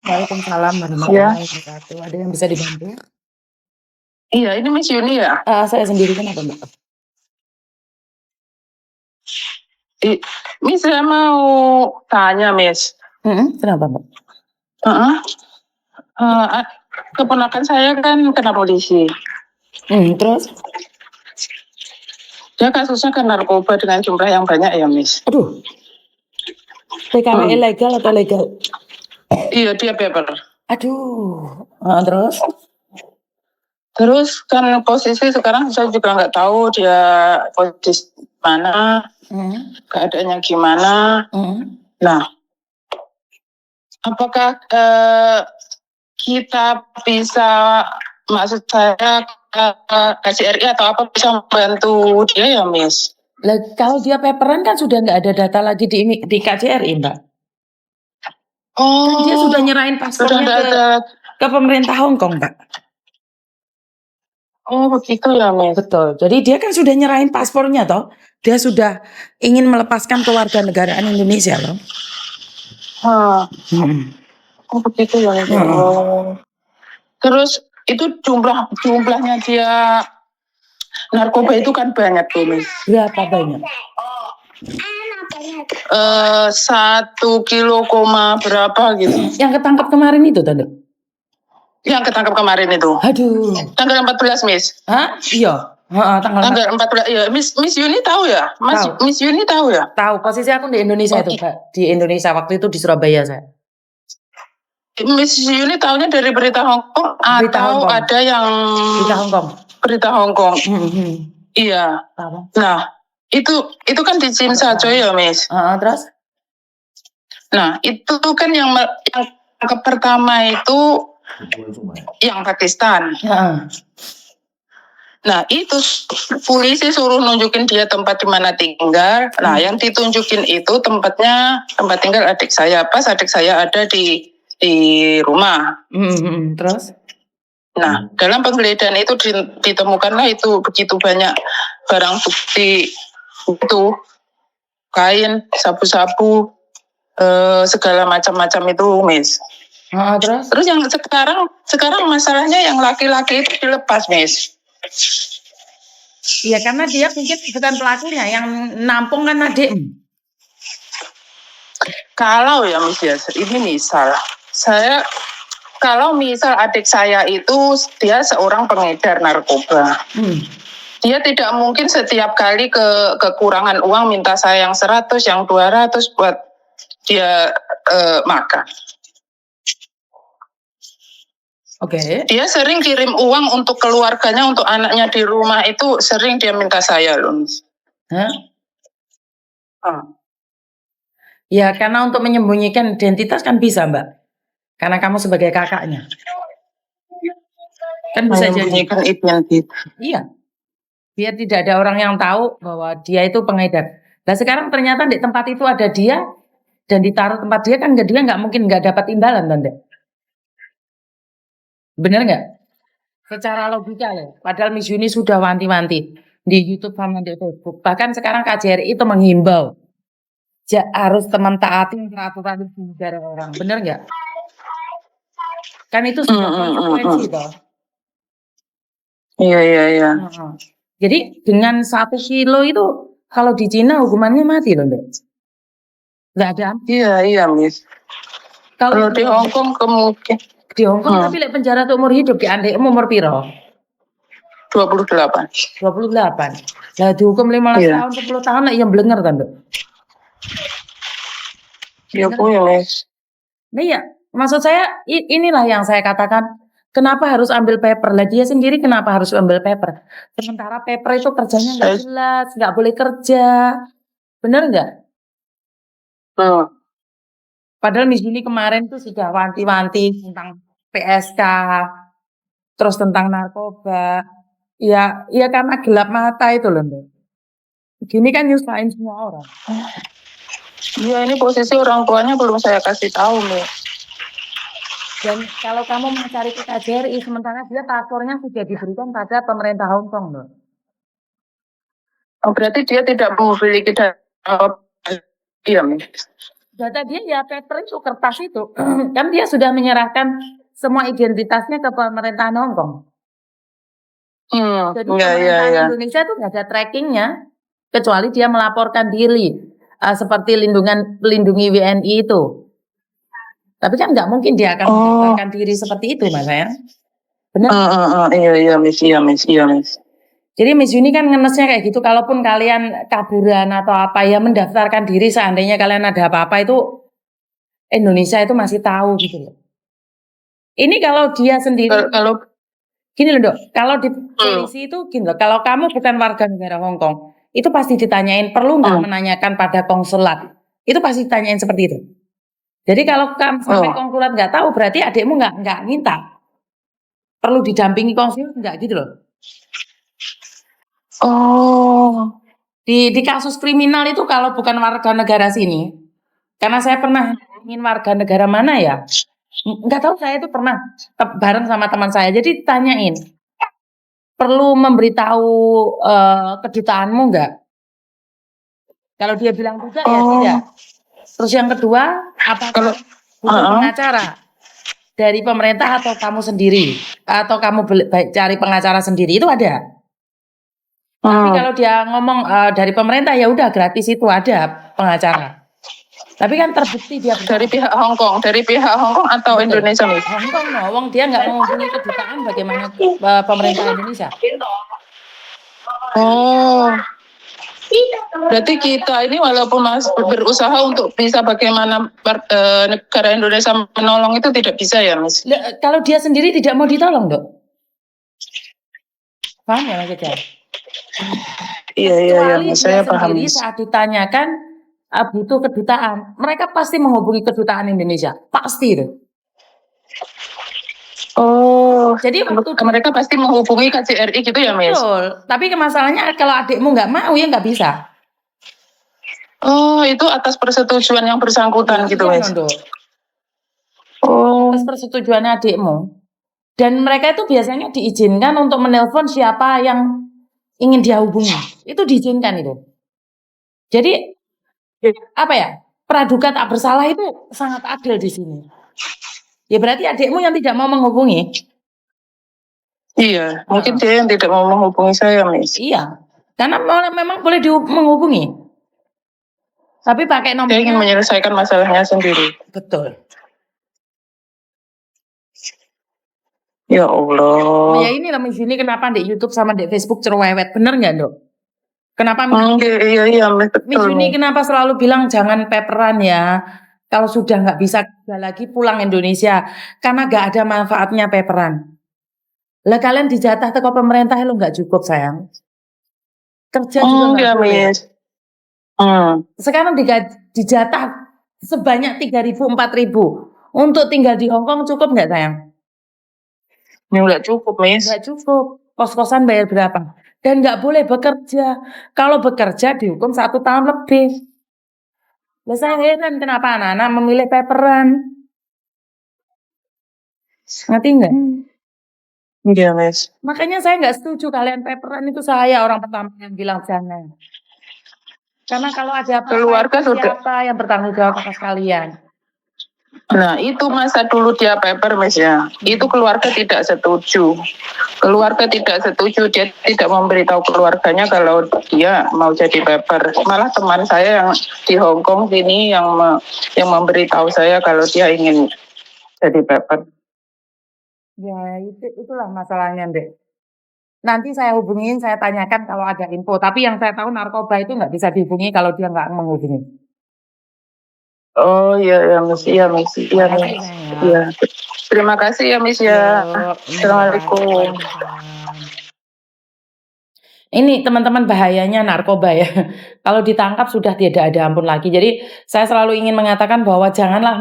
Waalaikumsalam Ya. warahmatullahi wabarakatuh. Ada yang bisa dibantu? Iya, ini Miss Yuni ya? Saya sendiri, kenapa Mbak? Miss, saya mau tanya, Miss. Kenapa Mbak? Keponakan saya kan kena polisi. Terus? Dia kasusnya kan narkoba dengan jumlah yang banyak ya, Miss. Aduh. PKW ilegal atau legal? Iya, dia paper. Aduh. Terus? Terus kan posisi sekarang saya juga nggak tahu dia posisi mana, keadaannya gimana. Nah, apakah kita bisa, maksud saya KJRI atau apa bisa membantu dia ya, Miss? Lah, kalau dia paperan kan sudah nggak ada data lagi di KJRI, Mbak. Kan dia sudah nyerahin paspornya ke pemerintah Hong Kong, Mbak. Oh, begitu ya, Miss. Betul. Jadi dia kan sudah nyerahin paspornya toh. Dia sudah ingin melepaskan kewarganegaraan Indonesia loh. Oh, begitu ya, Miss. Terus itu jumlahnya dia narkoba itu kan banyak tuh, Miss. Berapa banyak? 1 kilo berapa gitu. Yang ketangkap kemarin itu, Tante? Yang ketangkap kemarin itu. Aduh. Tanggal 14, Miss. Hah? Iya. Tanggal 14. Iya, Miss Yuni tahu ya? Miss Yuni tahu ya? Tahu. Posisi aku di Indonesia itu, Mbak. Di Indonesia waktu itu di Surabaya saya. Miss Yuni tahunya dari berita Hong Kong atau ada yang berita Hong Kong? Iya. Nah, itu kan di Chin Sajo ya, Miss. Terus? Nah, itu kan yang pertama itu yang Pakistan. Nah, itu polisi suruh nunjukin dia tempat di mana tinggal. Nah, yang ditunjukin itu tempat tinggal adik saya. Pas adik saya ada di rumah. Terus? Nah, dalam penggeledahan itu ditemukanlah itu begitu banyak barang bukti itu, kain, sabu-sabu, segala macam-macam itu, Miss. Terus yang sekarang masalahnya yang laki-laki itu dilepas, Miss. Iya, karena dia mungkin bukan pelakunya, yang nampung kan adik. Kalau ya, Miss, ya, ini misal kalau misal adik saya itu dia seorang pengedar narkoba. Dia tidak mungkin setiap kali kekurangan uang minta saya yang 100, yang 200 buat dia makan. Oke. Dia sering kirim uang untuk keluarganya, untuk anaknya di rumah itu sering dia minta saya loh. Ya, karena untuk menyembunyikan identitas kan bisa, Mbak. Karena kamu sebagai kakaknya. Kan bisa menyembunyikan identitas. Iya. Biar tidak ada orang yang tahu bahwa dia itu pengedar. Nah, sekarang ternyata di tempat itu ada dia dan ditaruh tempat dia kan dia nggak mungkin nggak dapat imbalan, Tante. Bener nggak? Secara logika ya. Padahal Miss Yuni sudah wanti-wanti di YouTube sama di Facebook. Bahkan sekarang KJRI itu menghimbau harus teman taati peraturan negara orang. Bener nggak? Kan itu sudah konsekuensi toh. Iya. Jadi dengan 1 kilo itu kalau di Cina hukumannya mati loh, Mbak. Nggak ada. Iya, Miss. Kalau di Hong Kong kemungkinan. Di Hong Kong tapi penjara seumur hidup, di adekmu umur piro? 28. 28. Lah dihukum 15 tahun, 10 tahun lah yang blenger kan, Mbak. Iya, Miss. Nah ya, maksud saya inilah yang saya katakan, kenapa harus ambil paper? Lah dia sendiri kenapa harus ambil paper? Sementara paper itu kerjanya nggak jelas, nggak boleh kerja. Bener nggak? Padahal Miss Yuni kemarin tuh sudah wanti-wanti tentang PSK, terus tentang narkoba. Ya karena gelap mata itu loh, Mbak. Gini kan nyusahin semua orang. Iya, ini posisi orang tuanya belum saya kasih tahu, Miss. Dan kalau kamu mencari ke KJRI, sementara dia paspornya sudah diberikan pada pemerintah Hong Kong loh. Oh, berarti dia tidak memiliki data. Iya, Miss. Data dia ya paper itu, kertas itu. Kan dia sudah menyerahkan semua identitasnya ke pemerintahan Hong Kong. Jadi pemerintahan Indonesia itu nggak ada trackingnya, kecuali dia melaporkan diri, seperti melindungi WNI itu. Tapi kan nggak mungkin dia akan mendaftarkan diri seperti itu, Mas ya. Benar? Iya, Miss. Jadi Miss Yuni kan ngenesnya kayak gitu, kalaupun kalian kaburan atau apa ya mendaftarkan diri, seandainya kalian ada apa-apa itu Indonesia itu masih tahu gitu loh. Ini kalau dia sendiri, Kalau gini loh Dok, kalau di polisi itu gini loh, kalau kamu bukan warga negara Hong Kong, itu pasti ditanyain, perlu nggak menanyakan pada konsulat, itu pasti ditanyain seperti itu. Jadi kalau kamu sampai konsulat nggak tahu, berarti adikmu nggak minta, perlu didampingi konsulat nggak gitu loh. Di kasus kriminal itu kalau bukan warga negara sini, karena saya pernah ingin warga negara mana ya, nggak tahu, saya itu pernah bareng sama teman saya, jadi tanyain, perlu memberitahu kedutaanmu nggak? Kalau dia bilang tidak ya tidak. Terus yang kedua, apakah butuh pengacara dari pemerintah atau kamu sendiri, atau kamu cari pengacara sendiri, itu ada. Tapi kalau dia ngomong dari pemerintah ya udah gratis, itu ada pengacara. Tapi kan terbukti dia dari pihak Hong Kong atau betul. Indonesia nih? Hong Kong no, dia nggak menghubungi kedutaan, bagaimana pemerintah Indonesia. Berarti kita ini walaupun berusaha untuk bisa bagaimana negara Indonesia menolong itu tidak bisa ya, Miss? Kalau dia sendiri tidak mau ditolong, Dok. Paham ya Mas Eja? Iya, saya paham. Sendiri saat ditanyakan butuh kedutaan, mereka pasti menghubungi kedutaan Indonesia, pasti deh. Jadi mereka pasti menghubungi KJRI gitu ya, Miss? Betul. Tapi masalahnya kalau adikmu nggak mau ya nggak bisa. Itu atas persetujuan yang bersangkutan gitu, Miss? Atas persetujuannya adikmu. Dan mereka itu biasanya diizinkan untuk menelpon siapa yang ingin dia hubungi. Itu diizinkan itu. Jadi apa ya? Praduga tak bersalah itu sangat adil di sini. Ya berarti adikmu yang tidak mau menghubungi. Iya, mungkin dia yang tidak mau menghubungi saya, Miss. Iya, karena memang boleh menghubungi. Tapi pakai nomornya. Dia ingin menyelesaikan masalahnya sendiri. Betul. Ya Allah. Ya ini Miss Yuni kenapa di YouTube sama di Facebook cerewet, bener nggak Dok? Kenapa Iya, betul. Miss Yuni kenapa selalu bilang jangan paperan ya? Kalau sudah nggak bisa lagi pulang Indonesia, karena nggak ada manfaatnya paperan. Lah kalian dijatah teko pemerintah lo nggak cukup sayang. Kerja juga nggak boleh. Sekarang dijatah sebanyak 3.000, 4.000 untuk tinggal di Hong Kong, cukup nggak sayang? Nggak cukup, Miss. Nggak cukup. Kos-kosan bayar berapa? Dan nggak boleh bekerja. Kalau bekerja dihukum 1 tahun lebih. Lah saya heran kenapa anak-anak memilih paperan. Ngerti nggak? Iya, Miss. Makanya saya nggak setuju kalian paperan, itu saya orang pertama yang bilang jangan. Karena kalau ada keluarga siapa yang bertanggung jawab atas kalian? Nah, itu masa dulu dia paper, Miss ya. Itu keluarga tidak setuju. Dia tidak memberitahu keluarganya kalau dia mau jadi paper. Malah teman saya yang di Hong Kong sini yang memberitahu saya kalau dia ingin jadi paper. Ya, itulah masalahnya, Dek. Nanti saya hubungin, saya tanyakan kalau ada info. Tapi yang saya tahu narkoba itu nggak bisa dihubungi kalau dia nggak menghubungi. Oh iya, Miss. Iya. Terima kasih ya, Miss ya. Assalamualaikum. Ini teman-teman bahayanya narkoba ya. Kalau ditangkap sudah tidak ada ampun lagi. Jadi saya selalu ingin mengatakan bahwa janganlah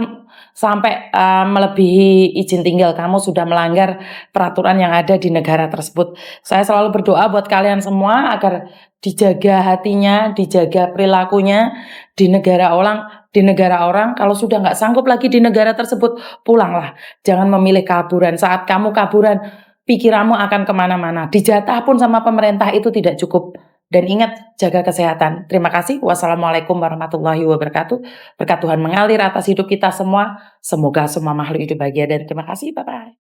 sampai melebihi izin tinggal. Kamu sudah melanggar peraturan yang ada di negara tersebut. Saya selalu berdoa buat kalian semua agar dijaga hatinya, dijaga perilakunya di negara orang. Kalau sudah nggak sanggup lagi di negara tersebut, pulanglah. Jangan memilih kaburan. Saat kamu kaburan, pikiranmu akan kemana-mana. Dijatah pun sama pemerintah itu tidak cukup. Dan ingat, jaga kesehatan. Terima kasih. Wassalamualaikum warahmatullahi wabarakatuh. Berkat Tuhan mengalir atas hidup kita semua. Semoga semua makhluk hidup bahagia dan terima kasih. Bye-bye.